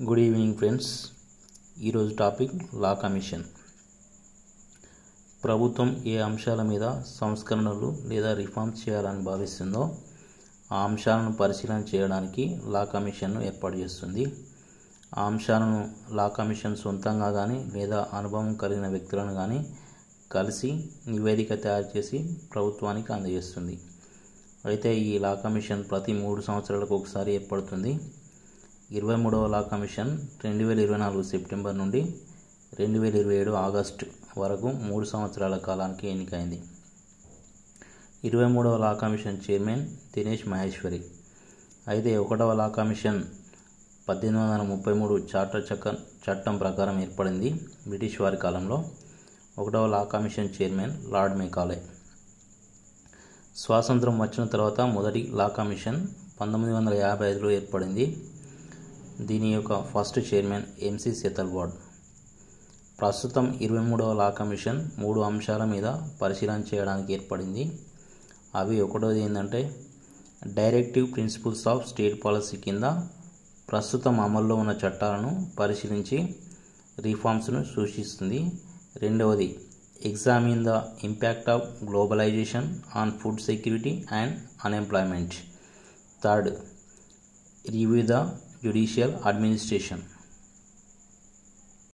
Good evening friends. ఈరోజు topic law commission. ప్రభుత్వం ఏ అంశాల మీద సంస్కరణలు లేదా రిఫార్మ్స్ చేయాలని భావిస్తుందో ఆ అంశాలను పరిశీలన చేయడానికి లా కమిషన్ను ఏర్పాటు చేస్తుంది. ఆ అంశాలను లా కమిషన్ సొంతంగా కానీ లేదా అనుభవం కలిగిన వ్యక్తులను కానీ కలిసి నివేదిక తయారు చేసి ప్రభుత్వానికి అందజేస్తుంది. అయితే ఈ లా కమిషన్ ప్రతి 3 సంవత్సరాలకు ఒకసారి ఏర్పడుతుంది. 23వ లా కమిషన్ 2024 సెప్టెంబర్ నుండి 2027 ఆగస్టు వరకు 3 సంవత్సరాల కాలానికి ఎన్నికైంది. 23వ law commission chairman Dinesh Maheshwari. అయితే 1వ లా కమిషన్ 1833 చార్టర్ చట్టం ప్రకారం ఏర్పడింది. బ్రిటిష్ వారి కాలంలో 1వ లా కమిషన్ చైర్మన్ లార్డ్ మెకాలే. స్వాతంత్రం వచ్చిన తర్వాత మొదటి లా కమిషన్ 1955లో ఏర్పడింది. దీని యొక్క ఫస్ట్ చైర్మన్ ఎంసి సెతల్వాడ్. ప్రస్తుతం 23వ లా కమిషన్ 3 అంశాల మీద పరిశీలన చేయడానికి ఏర్పడింది. అవి ఒకటోది ఏంటంటే directive principles of state policy కింద ప్రస్తుతం అమల్లో ఉన్న చట్టాలను పరిశీలించి రిఫార్మ్స్ను సూచిస్తుంది. రెండవది examine the impact of globalisation on food security and unemployment. Third review the judicial administration.